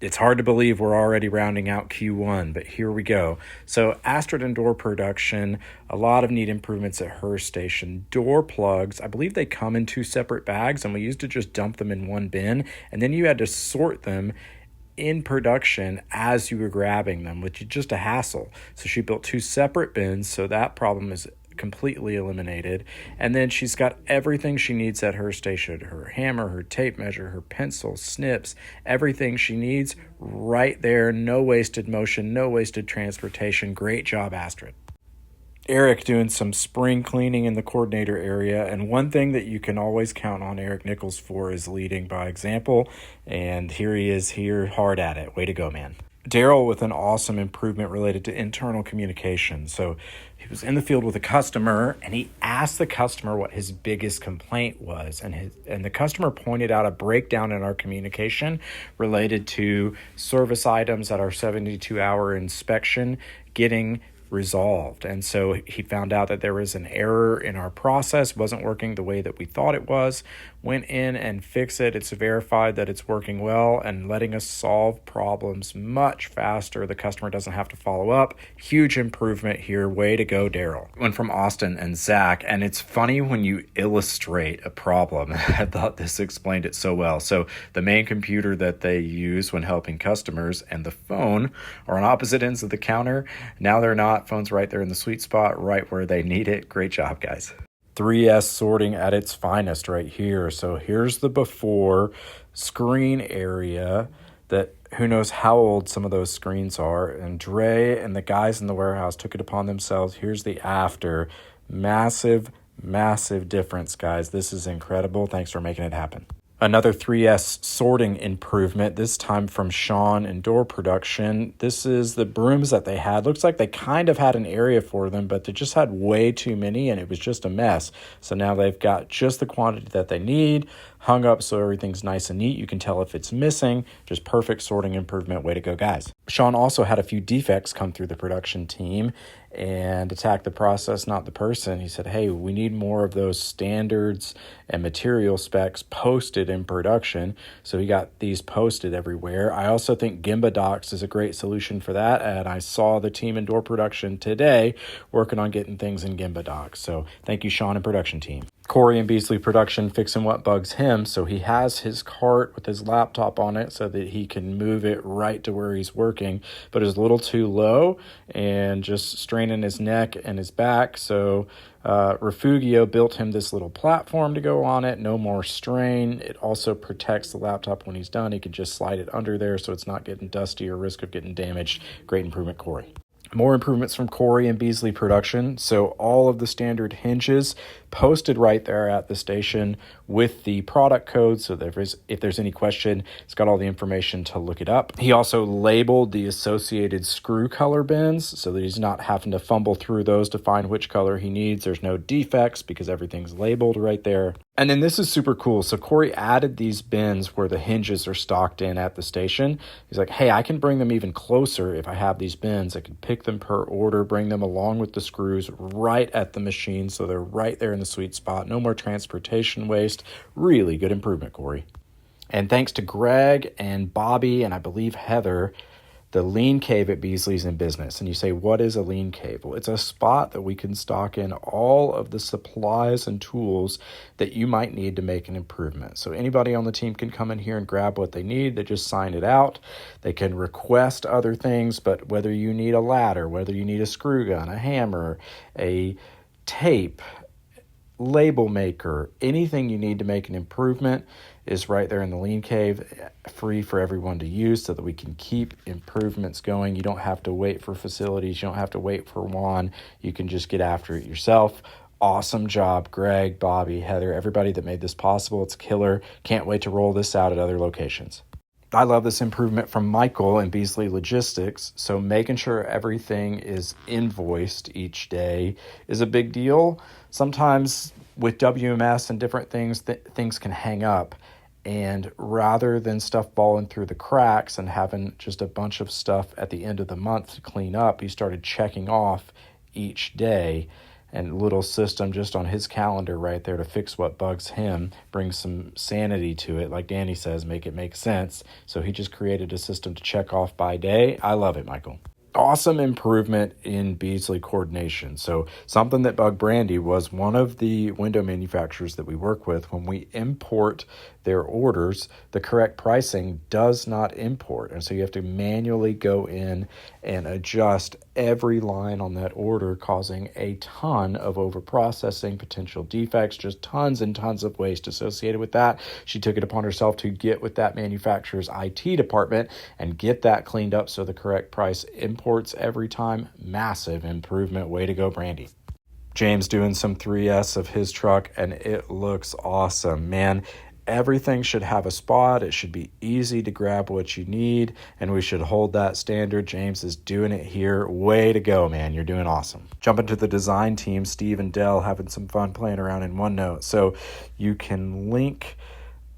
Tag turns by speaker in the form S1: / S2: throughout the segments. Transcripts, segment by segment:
S1: It's hard to believe we're already rounding out Q1, but here we go. So Astrid and door production, a lot of neat improvements at her station. Door plugs, I believe they come in 2 separate bags, and we used to just dump them in one bin, and then you had to sort them in production as you were grabbing them, which is just a hassle. So she built 2 separate bins, so that problem is completely eliminated. And then she's got everything she needs at her station: her hammer, her tape measure, her pencil, snips, everything she needs right there. No wasted motion, no wasted transportation. Great job, Astrid. Eric doing some spring cleaning in the coordinator area, and one thing that you can always count on Eric Nichols for is leading by example, and here he is here hard at it. Way to go, man. Daryl with an awesome improvement related to internal communication. So he was in the field with a customer, and he asked the customer what his biggest complaint was, and the customer pointed out a breakdown in our communication related to service items at our 72-hour inspection getting resolved. And so he found out that there was an error in our process, wasn't working the way that we thought it was, went in and fixed it. It's verified that it's working well and letting us solve problems much faster. The customer doesn't have to follow up. Huge improvement here. Way to go, Daryl. One from Austin and Zach. And it's funny when you illustrate a problem. I thought this explained it so well. So the main computer that they use when helping customers and the phone are on opposite ends of the counter. Now they're not. Phone's right there in the sweet spot, right where they need it. Great job, guys. 3S sorting at its finest right here. So here's the before screen area that who knows how old some of those screens are. And Dre and the guys in the warehouse took it upon themselves. Here's the after. Massive, massive difference, guys. This is incredible. Thanks for making it happen. Another 3S sorting improvement, this time from Sean in door production. This is the brooms that they had. Looks like they kind of had an area for them, but they just had way too many, and it was just a mess. So now they've got just the quantity that they need, hung up so everything's nice and neat. You can tell if it's missing. Just perfect sorting improvement. Way to go, guys. Sean also had a few defects come through the production team and attack the process, not the person. He said, hey, we need more of those standards and material specs posted in production. So he got these posted everywhere. I also think Gemba Docs is a great solution for that. And I saw the team in door production today working on getting things in Gemba Docs. So thank you, Sean and production team. Corey and Beasley production fixing what bugs him. So he has his cart with his laptop on it so that he can move it right to where he's working, but it's a little too low and just straining his neck and his back. So Refugio built him this little platform to go on it. No more strain. It also protects the laptop when he's done. He can just slide it under there so it's not getting dusty or risk of getting damaged. Great improvement, Corey. More improvements from Corey and Beasley production. So all of the standard hinges posted right there at the station with the product code. So if there's any question, it's got all the information to look it up. He also labeled the associated screw color bins so that he's not having to fumble through those to find which color he needs. There's no defects because everything's labeled right there. And then this is super cool. So Corey added these bins where the hinges are stocked in at the station. He's like, hey, I can bring them even closer if I have these bins. I can pick them per order, bring them along with the screws right at the machine so they're right there in the sweet spot. No more transportation waste. Really good improvement, Corey. And thanks to Greg and Bobby and I believe Heather, the lean cave at Beasley's in business. And you say, what is a lean cave? Well, it's a spot that we can stock in all of the supplies and tools that you might need to make an improvement. So anybody on the team can come in here and grab what they need. They just sign it out. They can request other things, but whether you need a ladder, whether you need a screw gun, a hammer, a tape, label maker, anything you need to make an improvement is right there in the lean cave, free for everyone to use so that we can keep improvements going. You don't have to wait for facilities. You don't have to wait for Juan. You can just get after it yourself. Awesome job, Greg, Bobby, Heather, everybody that made this possible. It's killer. Can't wait to roll this out at other locations. I love this improvement from Michael and Beasley Logistics. So making sure everything is invoiced each day is a big deal. Sometimes with WMS and different things, things can hang up. And rather than stuff falling through the cracks and having just a bunch of stuff at the end of the month to clean up, he started checking off each day. and little system just on his calendar right there to fix what bugs him, bring some sanity to it. Like Danny says, make it make sense. So he just created a system to check off by day. I love it, Michael. Awesome improvement in Beasley coordination. So something that bugged Brandy was one of the window manufacturers that we work with. When we import their orders, the correct pricing does not import. And so you have to manually go in and adjust every line on that order, causing a ton of overprocessing, potential defects, just tons and tons of waste associated with that. She took it upon herself to get with that manufacturer's IT department and get that cleaned up so the correct price imports every time. Massive improvement. Way to go, Brandy. James doing some 3S of his truck, and it looks awesome, man. Everything should have a spot. It should be easy to grab what you need, and we should hold that standard. James is doing it here. Way to go, man. You're doing awesome. Jumping to the design team, Steve and Dell having some fun playing around in OneNote. So you can link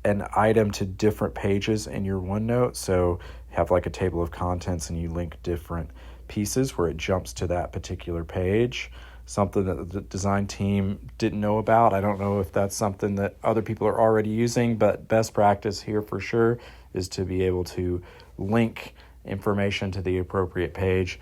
S1: an item to different pages in your OneNote. So you have like a table of contents and you link different pieces where it jumps to that particular page. Something that the design team didn't know about. I don't know if that's something that other people are already using, but best practice here for sure is to be able to link information to the appropriate page.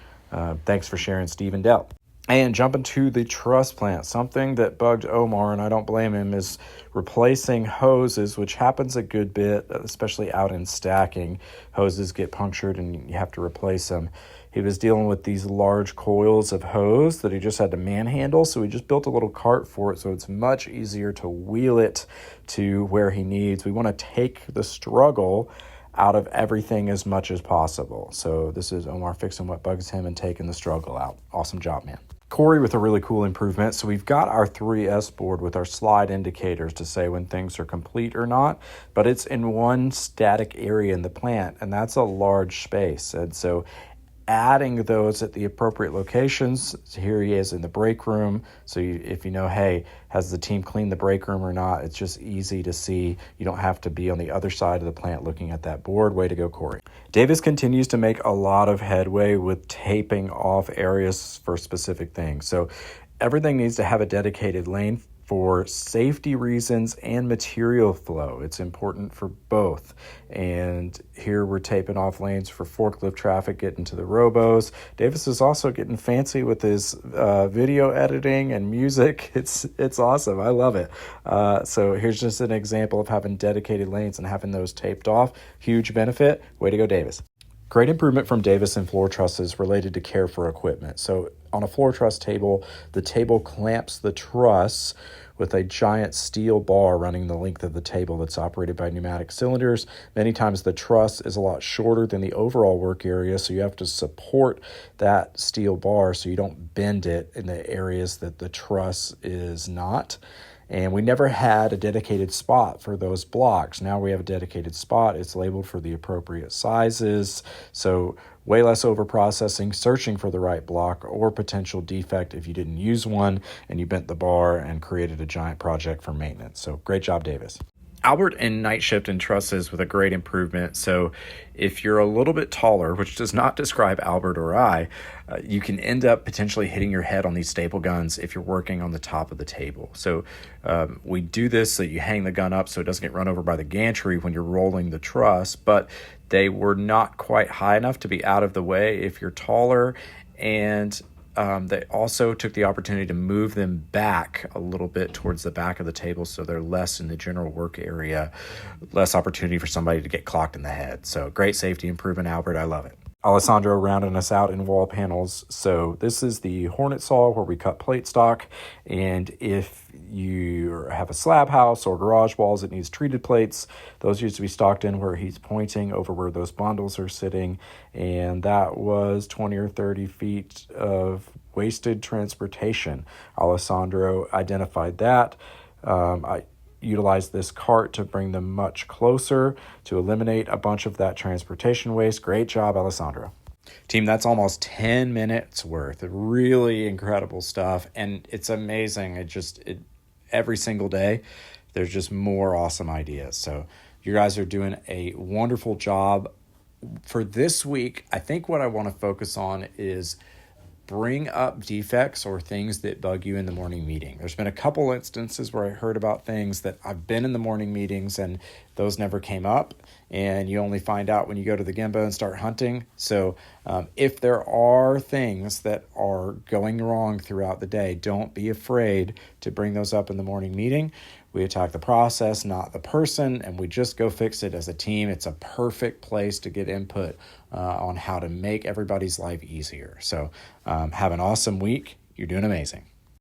S1: Thanks for sharing, Steve and Dell. And jumping to the truss plant, something that bugged Omar, and I don't blame him, is replacing hoses, which happens a good bit, especially out in stacking. Hoses get punctured and you have to replace them. He was dealing with these large coils of hose that he just had to manhandle, so he just built a little cart for it so it's much easier to wheel it to where he needs. We want to take the struggle out of everything as much as possible. So this is Omar fixing what bugs him and taking the struggle out. Awesome job, man. Corey with a really cool improvement. So we've got our 3S board with our slide indicators to say when things are complete or not, but it's in one static area in the plant, and that's a large space. And so adding those at the appropriate locations. So here he is in the break room. So if you know, hey, has the team cleaned the break room or not? It's just easy to see. You don't have to be on the other side of the plant looking at that board. Way to go, Corey. Davis continues to make a lot of headway with taping off areas for specific things. So everything needs to have a dedicated lane for safety reasons and material flow. It's important for both. And here we're taping off lanes for forklift traffic getting to the robos. Davis is also getting fancy with his video editing and music. It's awesome. I love it. So here's just an example of having dedicated lanes and having those taped off. Huge benefit. Way to go, Davis. Great improvement from Davis in floor trusses related to care for equipment. So on a floor truss table, the table clamps the truss with a giant steel bar running the length of the table that's operated by pneumatic cylinders. Many times the truss is a lot shorter than the overall work area, so you have to support that steel bar so you don't bend it in the areas that the truss is not. And we never had a dedicated spot for those blocks. Now we have a dedicated spot. It's labeled for the appropriate sizes. So way less overprocessing, searching for the right block or potential defect if you didn't use one and you bent the bar and created a giant project for maintenance. So great job, Davis. Albert in night shift and trusses with a great improvement. So if you're a little bit taller, which does not describe Albert or I, you can end up potentially hitting your head on these staple guns if you're working on the top of the table. So we do this so you hang the gun up so it doesn't get run over by the gantry when you're rolling the truss, but they were not quite high enough to be out of the way if you're taller, and they also took the opportunity to move them back a little bit towards the back of the table so they're less in the general work area, less opportunity for somebody to get clocked in the head. So great safety improvement, Albert. I love it. Alessandro rounding us out in wall panels. So this is the Hornet saw where we cut plate stock. And if you have a slab house or garage walls that needs treated plates, those used to be stocked in where he's pointing over where those bundles are sitting. And that was 20 or 30 feet of wasted transportation. Alessandro identified that. I utilized this cart to bring them much closer to eliminate a bunch of that transportation waste. Great job, Alessandro. Team, that's almost 10 minutes worth of really incredible stuff. And it's amazing. Every single day, there's just more awesome ideas. So you guys are doing a wonderful job. For this week, I think what I want to focus on is bring up defects or things that bug you in the morning meeting. There's been a couple instances where I heard about things that I've been in the morning meetings and those never came up, and you only find out when you go to the Gemba and start hunting. So if there are things that are going wrong throughout the day, don't be afraid to bring those up in the morning meeting. We attack the process, not the person, and we just go fix it as a team. It's a perfect place to get input on how to make everybody's life easier. So have an awesome week. You're doing amazing.